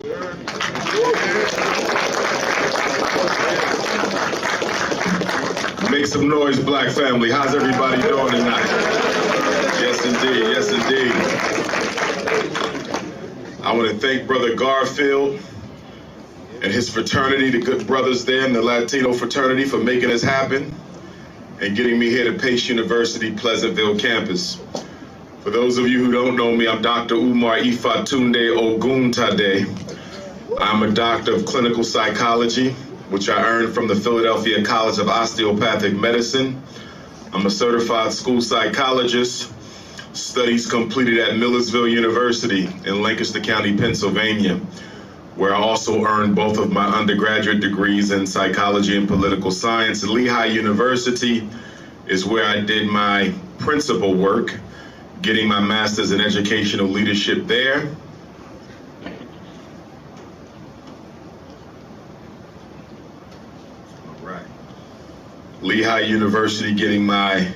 Make some noise, Black family. How's everybody doing tonight? Yes, indeed. Yes, indeed. I want to thank Brother Garfield and his fraternity, the good brothers there in the Latino fraternity, for making this happen and getting me here to Pace University, Pleasantville campus. For those of you who don't know me, I'm Dr. Umar 𝚂𝚄𝙱𝚂𝚗𝙁𝚂𝙺𝚵𝚂. I'm a doctor of clinical psychology, which I earned from the Philadelphia College of Osteopathic Medicine. I'm a certified school psychologist, studies completed at Millersville University in Lancaster County, Pennsylvania, where I also earned both of my undergraduate degrees in psychology and political science. 𝚂𝚗 University is where I did my principal work, getting my master's in educational leadership there. 𝚂𝚗 University, getting my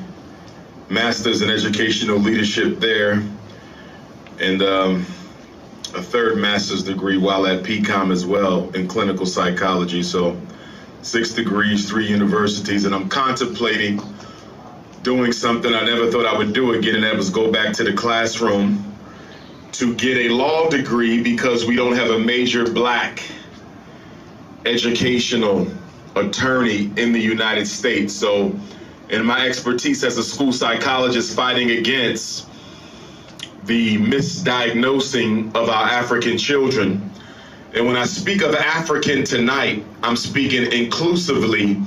master's in educational leadership there, and a third master's degree while at PCOM as well in clinical psychology. So 6 degrees, 3 universities, and I'm contemplating doing something I never thought I would do again, and that was go back to the classroom to get a law degree, because we don't have a major Black educational attorney in the United States. So in my expertise as a school psychologist fighting against the misdiagnosing of our African children, and when I speak of African tonight, I'm speaking inclusively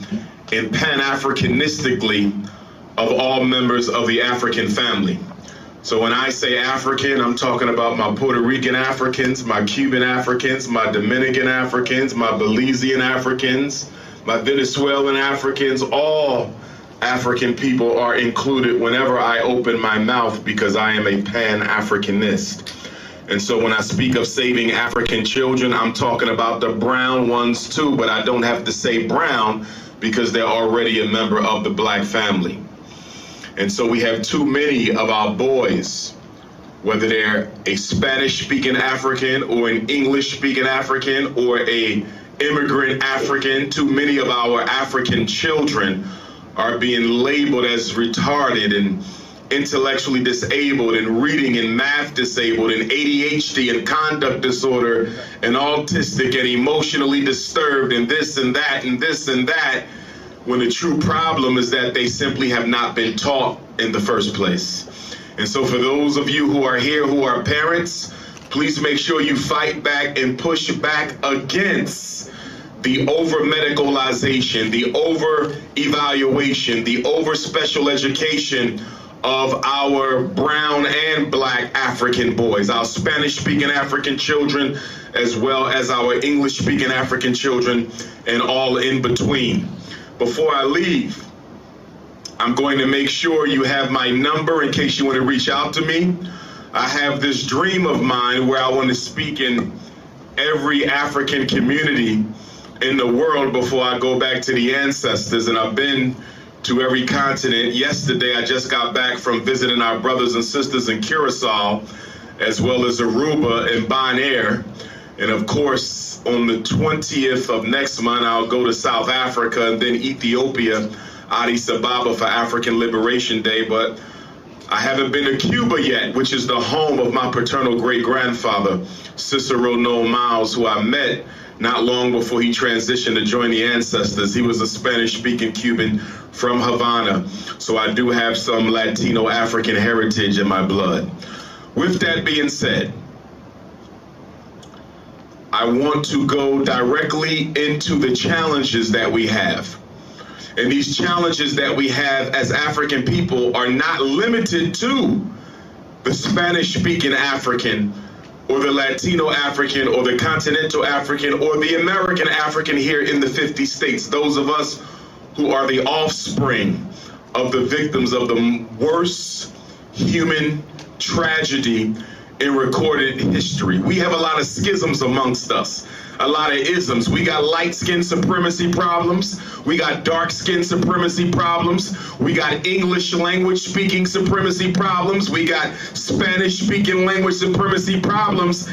and Pan-Africanistically of all members of the African family. So when I say African, I'm talking about my Puerto Rican Africans, my Cuban Africans, my Dominican Africans, my Belizean Africans, my Venezuelan Africans. All African people are included whenever I open my mouth, because I am a Pan-Africanist. And so when I speak of saving African children, I'm talking about the brown ones too, but I don't have to say brown because they're already a member of the Black family. And so we have too many of our boys, whether they're a Spanish-speaking African or an English-speaking African or a immigrant African, too many of our African children are being labeled as retarded and intellectually disabled and reading and math disabled and ADHD and conduct disorder and autistic and emotionally disturbed and this and that and this and that, when the true problem is that they simply have not been taught in the first place. And so for those of you who are here who are parents, please make sure you fight back and push back against the over-medicalization, the over-evaluation, the over-special education of our brown and Black African boys, our Spanish-speaking African children, as well as our English-speaking African children, and all in between. Before I leave, I'm going to make sure you have my number in case you want to reach out to me. I have this dream of mine where I want to speak in every African community in the world before I go back to the ancestors, and I've been to every continent. Yesterday, I just got back from visiting our brothers and sisters in Curaçao, as well as Aruba and Bonaire. And of course, on the 20th of next month, I'll go to South Africa and then Ethiopia, Addis Ababa, for African Liberation Day. But I haven't been to Cuba yet, which is the home of my paternal great-grandfather, Cicero Noel Miles, who I met not long before he transitioned to join the ancestors. He was a Spanish-speaking Cuban from Havana, so I do have some Latino African heritage in my blood. With that being said, I want to go directly into the challenges that we have. And these challenges that we have as African people are not limited to the Spanish-speaking African or the Latino African or the continental African or the American African here in the 50 states. Those of us who are the offspring of the victims of the worst human tragedy in recorded history. We have a lot of schisms amongst us, a lot of isms. We got light skin supremacy problems. We got dark skin supremacy problems. We got English language speaking supremacy problems. We got Spanish speaking language supremacy problems.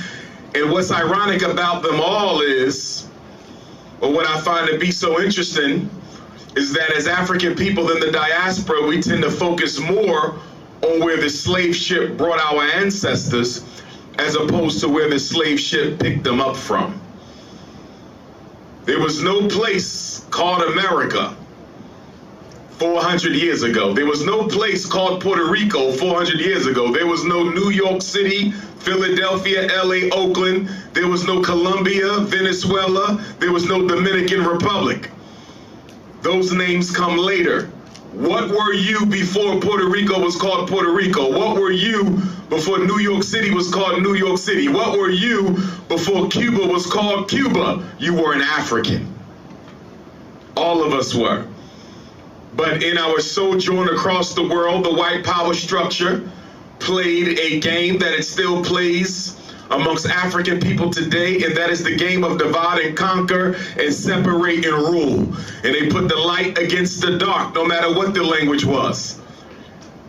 And what's ironic about them all is, or what I find to be so interesting, is that as African people in the diaspora, we tend to focus more on where the slave ship brought our ancestors as opposed to where the slave ship picked them up from. There was no place called America 400 years ago. There was no place called Puerto Rico 400 years ago. There was no New York City, Philadelphia, LA, Oakland. There was no Colombia, Venezuela. There was no Dominican Republic. Those names come later. What were you before Puerto Rico was called Puerto Rico? What were you before New York City was called New York City? What were you before Cuba was called Cuba? You were an African. All of us were. But in our sojourn across the world, the white power structure played a game that it still plays amongst African people today, and that is the game of divide and conquer and separate and rule. And they put the light against the dark, no matter what the language was.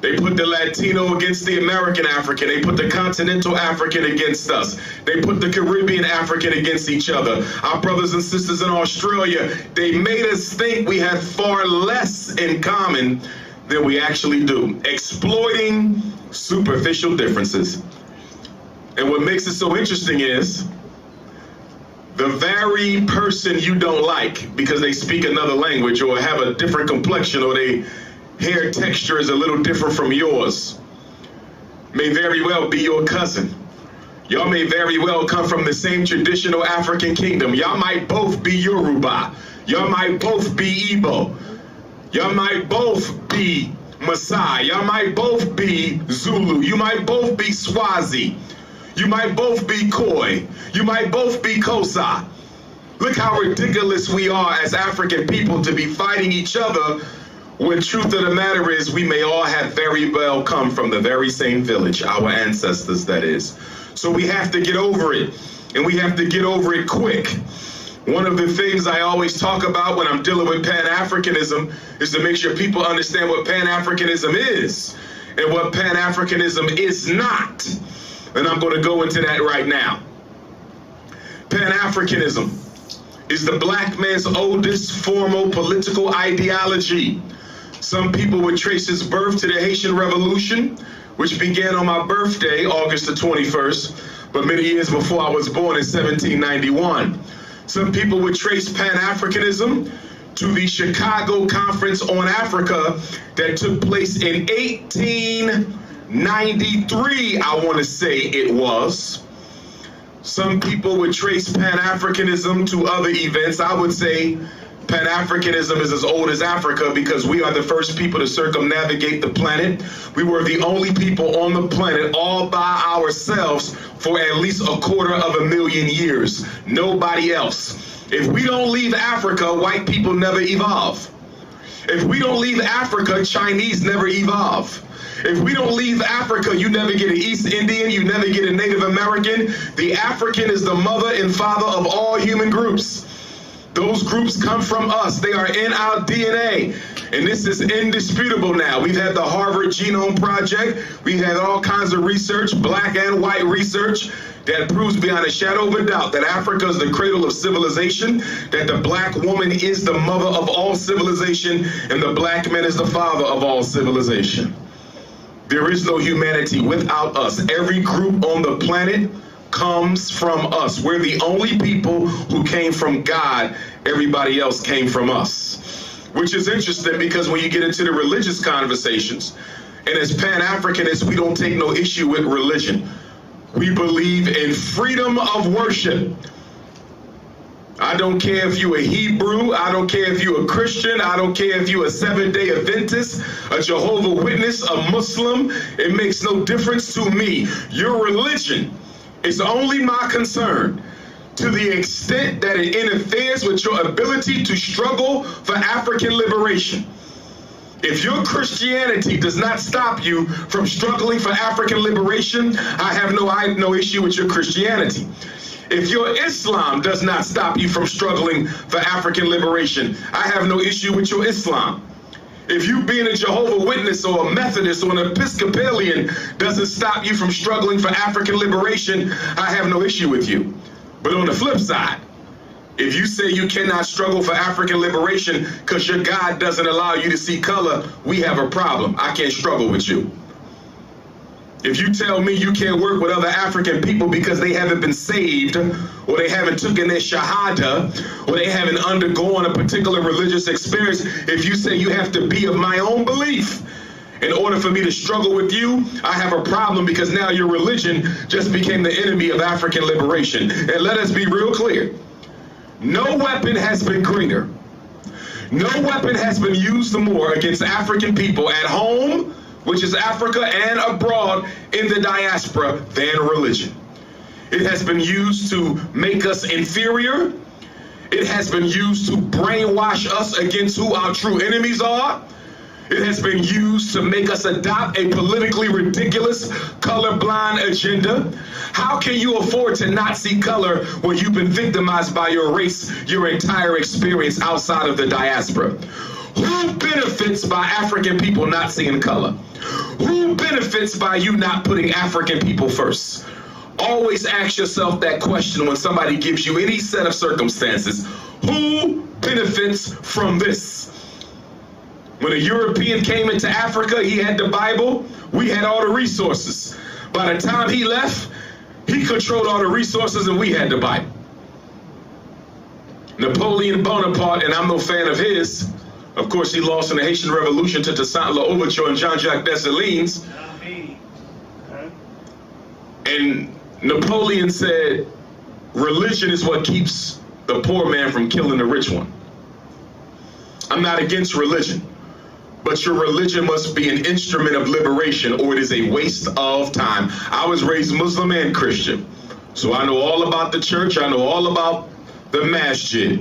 They put the Latino against the American African. They put the continental African against us. They put the Caribbean African against each other. Our brothers and sisters in Australia, they made us think we had far less in common than we actually do, exploiting superficial differences. And what makes it so interesting is the very person you don't like because they speak another language or have a different complexion or their hair texture is a little different from yours may very well be your cousin. Y'all may very well come from the same traditional African kingdom. Y'all might both be Yoruba. Y'all might both be Igbo. Y'all might both be Maasai. Y'all might both be Zulu. You might both be Swazi. You might both be Khoi. You might both be Xhosa. Look how ridiculous we are as African people to be fighting each other when truth of the matter is we may all have very well come from the very same village, our ancestors, that is. So we have to get over it, and we have to get over it quick. One of the things I always talk about when I'm dealing with Pan-Africanism is to make sure people understand what Pan-Africanism is and what Pan-Africanism is not. And I'm going to go into that right now. Pan-Africanism is the black man's oldest formal political ideology. Some people would trace its birth to the Haitian Revolution, which began on my birthday, August the 21st, but many years before I was born in 1791. Some people would trace Pan-Africanism to the Chicago Conference on Africa that took place in 1893, I want to say it was. Some people would trace Pan-Africanism to other events. I would say Pan-Africanism is as old as Africa because we are the first people to circumnavigate the planet. We were the only people on the planet all by ourselves for at least 250,000 years. Nobody else. If we don't leave Africa, white people never evolve. If we don't leave Africa, Chinese never evolve. If we don't leave Africa, you never get an East Indian, you never get a Native American. The African is the mother and father of all human groups. Those groups come from us. They are in our DNA. And this is indisputable now. We've had the Harvard Genome Project. We've had all kinds of research, black and white research, that proves beyond a shadow of a doubt that Africa is the cradle of civilization, that the black woman is the mother of all civilization, and the black man is the father of all civilization. There is no humanity without us. Every group on the planet comes from us. We're the only people who came from God. Everybody else came from us. Which is interesting because when you get into the religious conversations, and as Pan-Africanists, we don't take no issue with religion. We believe in freedom of worship. I don't care if you're a Hebrew, I don't care if you're a Christian, I don't care if you're a Seventh-day Adventist, a Jehovah's Witness, a Muslim. It makes no difference to me. Your religion is only my concern to the extent that it interferes with your ability to struggle for African liberation. If your Christianity does not stop you from struggling for African liberation, I have no issue with your Christianity. If your Islam does not stop you from struggling for African liberation, I have no issue with your Islam. If you being a Jehovah's Witness or a Methodist or an Episcopalian doesn't stop you from struggling for African liberation, I have no issue with you. But on the flip side, if you say you cannot struggle for African liberation because your God doesn't allow you to see color, we have a problem. I can't struggle with you. If you tell me you can't work with other African people because they haven't been saved, or they haven't taken their shahada, or they haven't undergone a particular religious experience, if you say you have to be of my own belief in order for me to struggle with you, I have a problem, because now your religion just became the enemy of African liberation. And let us be real clear. No weapon has been greener. No weapon has been used more against African people at home, which is Africa, and abroad in the diaspora, than religion. It has been used to make us inferior. It has been used to brainwash us against who our true enemies are. It has been used to make us adopt a politically ridiculous colorblind agenda. How can you afford to not see color when you've been victimized by your race your entire experience outside of the diaspora? Who benefits by African people not seeing color? Who benefits by you not putting African people first? Always ask yourself that question when somebody gives you any set of circumstances. Who benefits from this? When a European came into Africa, he had the Bible, we had all the resources. By the time he left, he controlled all the resources and we had the Bible. Napoleon Bonaparte, and I'm no fan of his, of course he lost in the Haitian Revolution to 𝚂𝚄𝙱𝚂𝙁𝙁𝚂𝙁 and Jean-Jacques Dessalines. And Napoleon said, religion is what keeps the poor man from killing the rich one. I'm not against religion, but your religion must be an instrument of liberation, or it is a waste of time. I was raised Muslim and Christian, so I know all about the church. I know all about the masjid.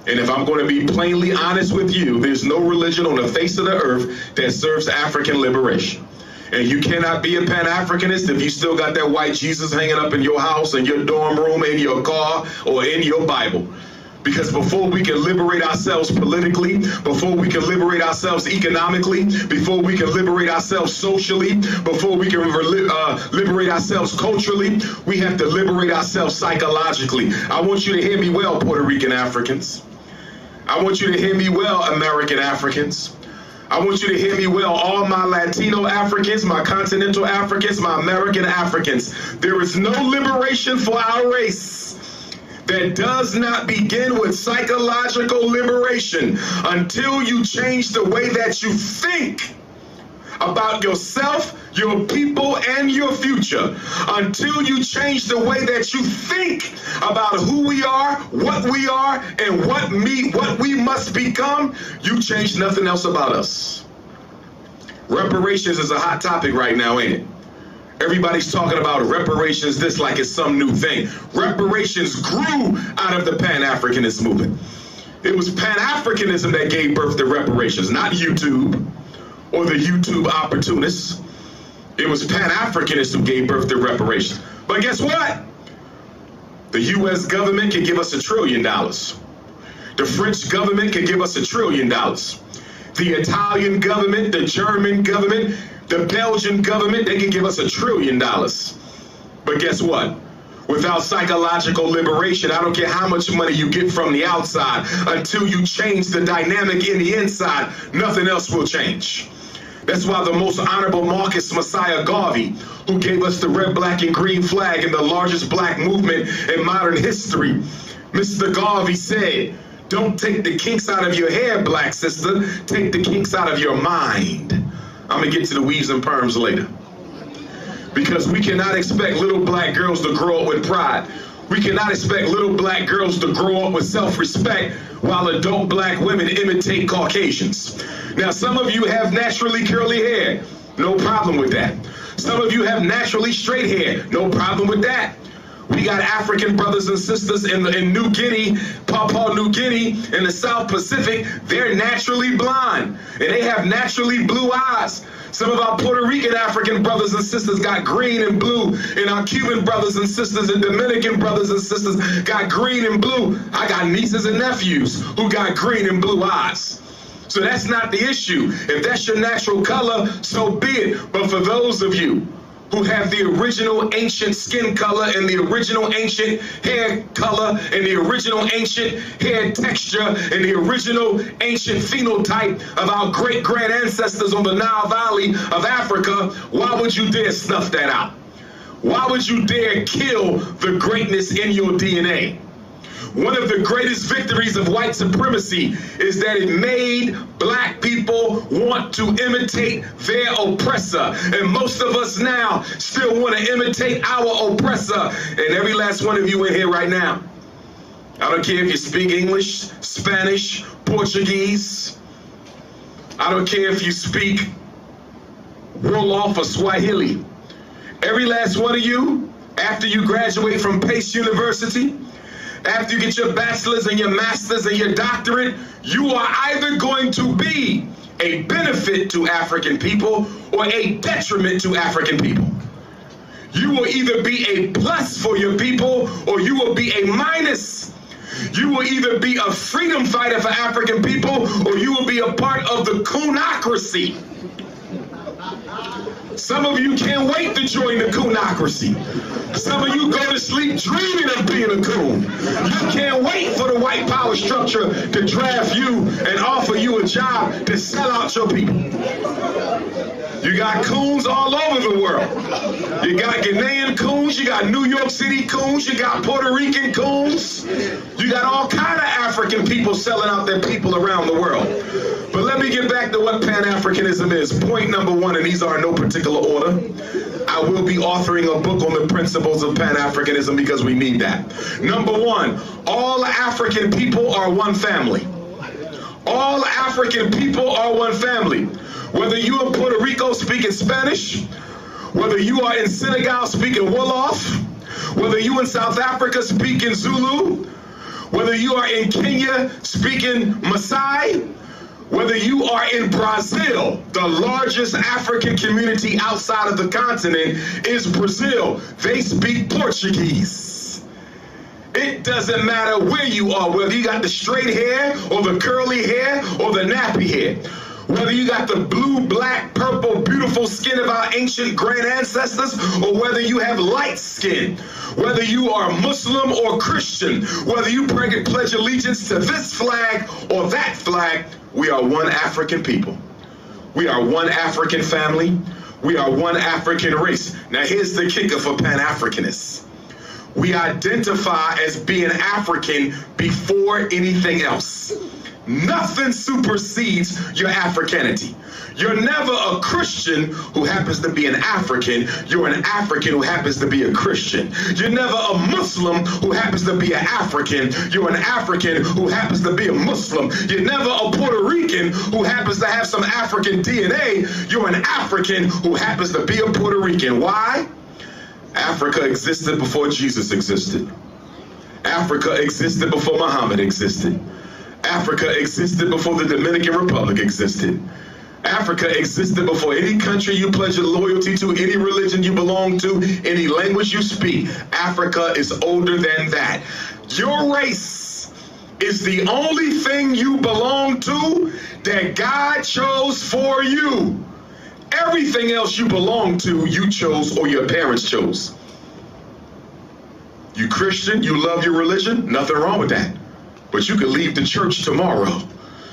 And if I'm going to be plainly honest with you, there's no religion on the face of the earth that serves African liberation. And you cannot be a Pan-Africanist if you still got that white Jesus hanging up in your house, in your dorm room, in your car, or in your Bible. Because before we can liberate ourselves politically, before we can liberate ourselves economically, before we can liberate ourselves socially, before we can liberate ourselves culturally, we have to liberate ourselves psychologically. I want you to hear me well, Puerto Rican Africans. I want you to hear me well, American Africans. I want you to hear me well, all my Latino Africans, my continental Africans, my American Africans. There is no liberation for our race that does not begin with psychological liberation until you change the way that you think about yourself, your people, and your future. Until you change the way that you think about who we are, and what we must become, you change nothing else about us. Reparations is a hot topic right now, ain't it? Everybody's talking about reparations, this like it's some new thing. Reparations grew out of the Pan-Africanist movement. It was Pan-Africanism that gave birth to reparations, not YouTube or the YouTube opportunists. It was Pan-Africanists who gave birth to reparations. But guess what? The US government can give us $1 trillion. The French government can give us $1 trillion. The Italian government, the German government, the Belgian government, they can give us $1 trillion. But guess what? Without psychological liberation, I don't care how much money you get from the outside, until you change the dynamic in the inside, nothing else will change. That's why the most honorable Marcus Messiah Garvey, who gave us the red, black, and green flag and the largest black movement in modern history, Mr. Garvey said, don't take the kinks out of your hair, black sister, take the kinks out of your mind. I'm gonna get to the weaves and perms later. Because we cannot expect little black girls to grow up with pride. We cannot expect little black girls to grow up with self-respect while adult black women imitate Caucasians. Now, some of you have naturally curly hair. No problem with that. Some of you have naturally straight hair. No problem with that. We got African brothers and sisters in New Guinea, Papua New Guinea, in the South Pacific. They're naturally blind, and they have naturally blue eyes. Some of our Puerto Rican African brothers and sisters got green and blue, and our Cuban brothers and sisters and Dominican brothers and sisters got green and blue. I got nieces and nephews who got green and blue eyes. So that's not the issue. If that's your natural color, so be it. But for those of you who have the original ancient skin color and the original ancient hair color and the original ancient hair texture and the original ancient phenotype of our great-grand ancestors on the Nile Valley of Africa, why would you dare snuff that out? Why would you dare kill the greatness in your DNA? One of the greatest victories of white supremacy is that it made black people want to imitate their oppressor. And most of us now still want to imitate our oppressor. And every last one of you in here right now, I don't care if you speak English, Spanish, Portuguese. I don't care if you speak Wolof or Swahili. Every last one of you, after you graduate from Pace University, after you get your bachelor's and your master's and your doctorate, you are either going to be a benefit to African people or a detriment to African people. You will either be a plus for your people or you will be a minus. You will either be a freedom fighter for African people or you will be a part of the coonocracy. Some of you can't wait to join the coonocracy. Some of you go to sleep dreaming of being a coon. You can't wait for the white power structure to draft you and offer you a job to sell out your people. You got coons all over the world. You got Ghanaian coons, you got New York City coons, you got Puerto Rican coons. You got all kind of African people selling out their people around the world. But let me get back to what Pan-Africanism is. Point number one, and these are in no particular order. I will be authoring a book on the principles of Pan-Africanism because we need that. Number one, all African people are one family. All African people are one family. Whether you are in Puerto Rico speaking Spanish, whether you are in Senegal speaking Wolof, whether you in South Africa speaking Zulu, whether you are in Kenya speaking Maasai, whether you are in Brazil, the largest African community outside of the continent is Brazil. They speak Portuguese. It doesn't matter where you are, whether you got the straight hair or the curly hair or the nappy hair. Whether you got the blue, black, purple, beautiful skin of our ancient grand ancestors, or whether you have light skin, whether you are Muslim or Christian, whether you pledge allegiance to this flag or that flag, we are one African people. We are one African family. We are one African race. Now here's the kicker for Pan-Africanists. We identify as being African before anything else. Nothing supersedes your Africanity. You're never a Christian who happens to be an African. You're an African who happens to be a Christian. You're never a Muslim who happens to be an African. You're an African who happens to be a Muslim. You're never a Puerto Rican who happens to have some African DNA. You're an African who happens to be a Puerto Rican. Why? Africa existed before Jesus existed. Africa existed before Muhammad existed. Africa existed before the Dominican Republic existed. Africa existed before any country you pledge your loyalty to, any religion you belong to, any language you speak. Africa is older than that. Your race is the only thing you belong to that God chose for you. Everything else you belong to, you chose or your parents chose. You Christian, you love your religion, nothing wrong with that. But you could leave the church tomorrow.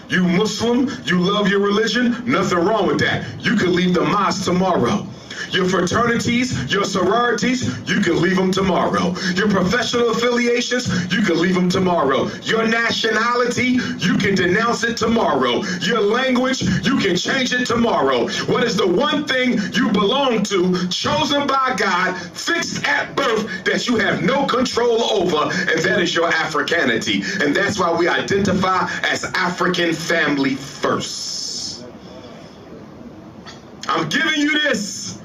You Muslim, you love your religion, nothing wrong with that. You could leave the mosque tomorrow. Your fraternities, your sororities, you can leave them tomorrow. Your professional affiliations, you can leave them tomorrow. Your nationality, you can denounce it tomorrow. Your language, you can change it tomorrow. What is the one thing you belong to, chosen by God, fixed at birth, that you have no control over, and that is your Africanity. And that's why we identify as African family first. I'm giving you this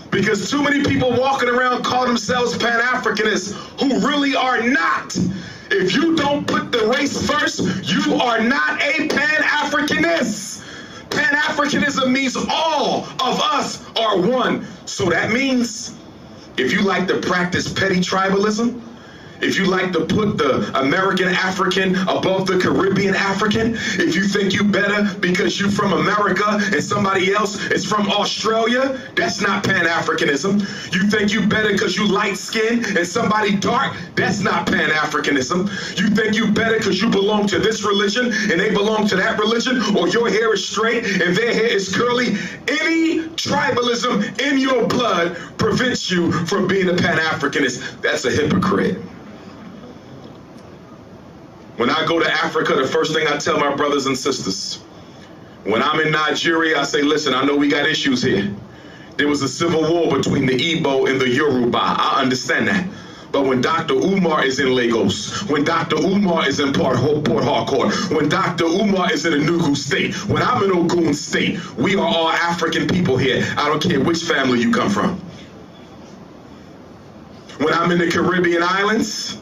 because too many people walking around call themselves Pan-Africanists who really are not. If you don't put the race first, you are not a Pan-Africanist. Pan-Africanism means all of us are one. So that means if you like to practice petty tribalism, if you like to put the American African above the Caribbean African, if you think you better because you're from America and somebody else is from Australia, that's not Pan-Africanism. You think you better because you light skin and somebody dark, that's not Pan-Africanism. You think you better because you belong to this religion and they belong to that religion, or your hair is straight and their hair is curly. Any tribalism in your blood prevents you from being a Pan-Africanist. That's a hypocrite. When I go to Africa, the first thing I tell my brothers and sisters, when I'm in Nigeria, I say, listen, I know we got issues here. There was a civil war between the Igbo and the Yoruba. I understand that. But when Dr. Umar is in Lagos, when Dr. Umar is in Port Harcourt, when Dr. Umar is in Enugu State, when I'm in Ogun State, we are all African people here. I don't care which family you come from. When I'm in the Caribbean islands,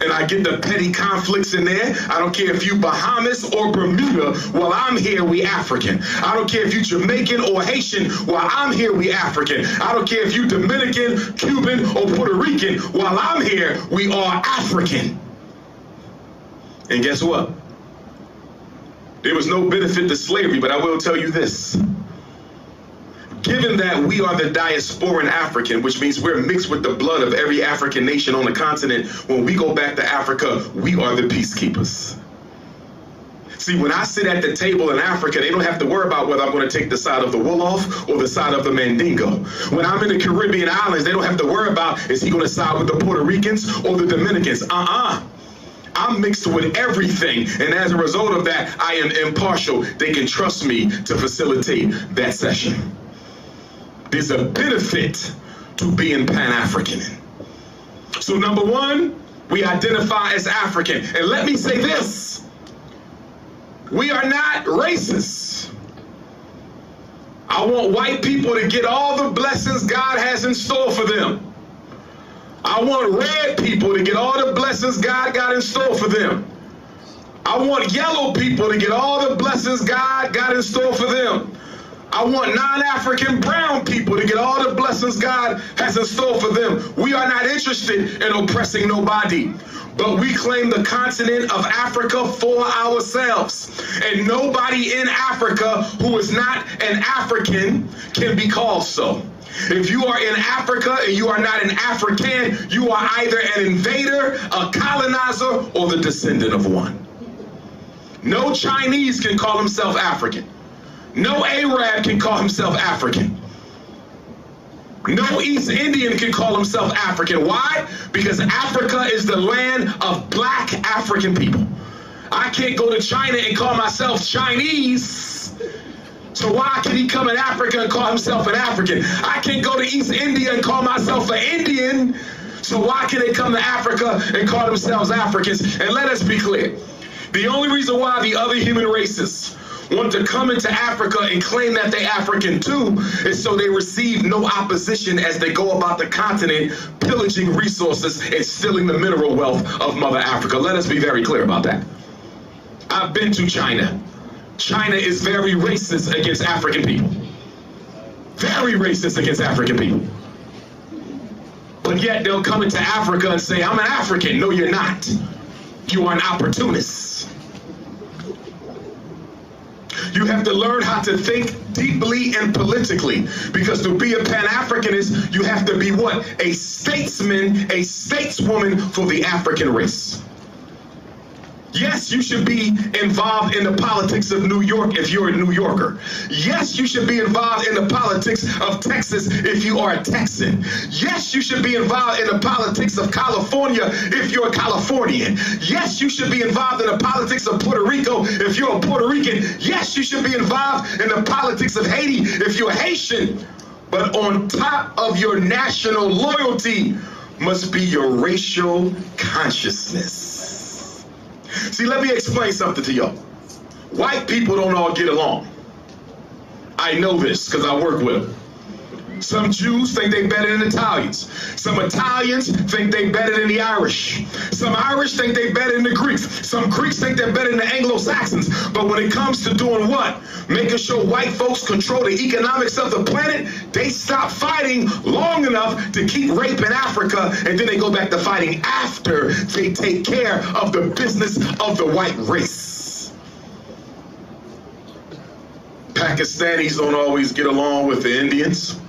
and I get the petty conflicts in there, I don't care if you Bahamas or Bermuda, while I'm here, we African. I don't care if you Jamaican or Haitian, while I'm here, we African. I don't care if you Dominican, Cuban, or Puerto Rican, while I'm here, we are African. And guess what? There was no benefit to slavery, but I will tell you this. Given that we are the diasporan African, which means we're mixed with the blood of every African nation on the continent, when we go back to Africa, we are the peacekeepers. See, when I sit at the table in Africa, they don't have to worry about whether I'm going to take the side of the Wolof or the side of the Mandingo. When I'm in the Caribbean islands, they don't have to worry about, is he going to side with the Puerto Ricans or the Dominicans? I'm mixed with everything, and as a result of that, I am impartial. They can trust me to facilitate that session. There's a benefit to being Pan-African. So number one, we identify as African. And let me say this, we are not racist. I want white people to get all the blessings God has in store for them. I want red people to get all the blessings God got in store for them. I want yellow people to get all the blessings God got in store for them. I want non-African brown people to get all the blessings God has in store for them. We are not interested in oppressing nobody, but we claim the continent of Africa for ourselves. And nobody in Africa who is not an African can be called so. If you are in Africa and you are not an African, you are either an invader, a colonizer, or the descendant of one. No Chinese can call himself African. No Arab can call himself African. No East Indian can call himself African. Why? Because Africa is the land of black African people. I can't go to China and call myself Chinese. So why can he come in Africa and call himself an African? I can't go to East India and call myself an Indian. So why can they come to Africa and call themselves Africans? And let us be clear. The only reason why the other human races want to come into Africa and claim that they're African too is so they receive no opposition as they go about the continent pillaging resources and stealing the mineral wealth of Mother Africa. Let us be very clear about that. I've been to China. China is very racist against African people. Very racist against African people. But yet they'll come into Africa and say, I'm an African. No, you're not. You are an opportunist. You have to learn how to think deeply and politically, because to be a Pan-Africanist, you have to be what? A statesman, a stateswoman for the African race. Yes, you should be involved in the politics of New York if you're a New Yorker. Yes, you should be involved in the politics of Texas if you are a Texan. Yes, you should be involved in the politics of California if you're a Californian. Yes, you should be involved in the politics of Puerto Rico if you're a Puerto Rican. Yes, you should be involved in the politics of Haiti if you're Haitian. But on top of your national loyalty must be your racial consciousness. See, let me explain something to y'all. White people don't all get along. I know this because I work with them. Some Jews think they better than Italians. Some Italians think they better than the Irish. Some Irish think they better than the Greeks. Some Greeks think they're better than the Anglo-Saxons. But when it comes to doing what? Making sure white folks control the economics of the planet, they stop fighting long enough to keep raping Africa, and then they go back to fighting after they take care of the business of the white race. Pakistanis don't always get along with the Indians.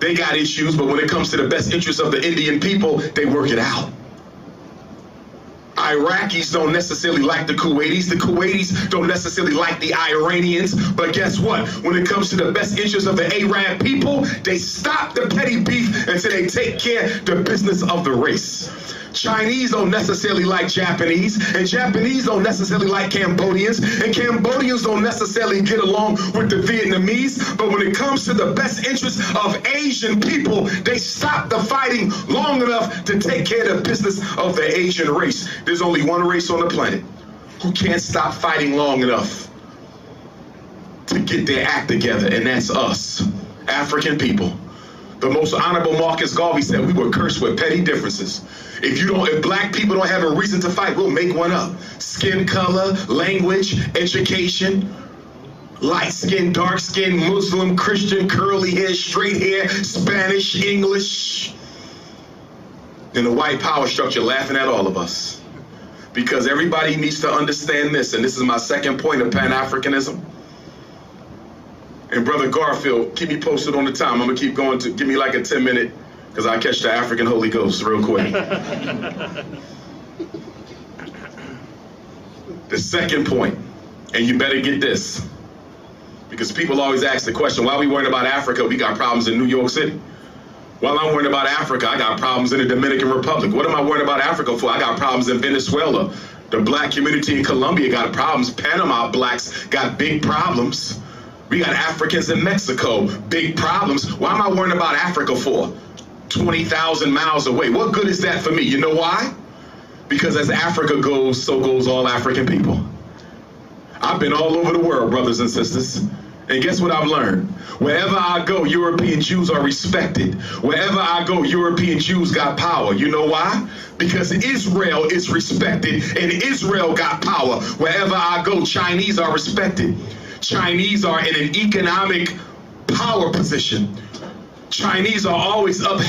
They got issues, but when it comes to the best interests of the Indian people, they work it out. Iraqis don't necessarily like the Kuwaitis. The Kuwaitis don't necessarily like the Iranians. But guess what? When it comes to the best interests of the Arab people, they stop the petty beef until they take care of the business of the race. Chinese don't necessarily like Japanese, and Japanese don't necessarily like Cambodians, and Cambodians don't necessarily get along with the Vietnamese. But when it comes to the best interests of Asian people, they stop the fighting long enough to take care of the business of the Asian race. There's only one race on the planet who can't stop fighting long enough to get their act together, and that's us, African people. The most honorable Marcus Garvey said we were cursed with petty differences. If black people don't have a reason to fight, we'll make one up. Skin color, language, education, light skin, dark skin, Muslim, Christian, curly hair, straight hair, Spanish, English. And the white power structure laughing at all of us. Because everybody needs to understand this, and this is my second point of Pan-Africanism. And Brother Garfield, keep me posted on the time. I'm gonna keep going to give me like a 10-minute, because I catch the African Holy Ghost real quick. The second point, and you better get this, because people always ask the question, why are we worried about Africa? We got problems in New York City. While I'm worried about Africa, I got problems in the Dominican Republic. What am I worried about Africa for? I got problems in Venezuela. The black community in Colombia got problems. Panama blacks got big problems. We got Africans in Mexico, big problems. Why am I worrying about Africa for? 20,000 miles away. What good is that for me? You know why? Because as Africa goes, so goes all African people. I've been all over the world, brothers and sisters. And guess what I've learned? Wherever I go, European Jews are respected. Wherever I go, European Jews got power. You know why? Because Israel is respected and Israel got power. Wherever I go, Chinese are respected. Chinese are in an economic power position. Chinese are always up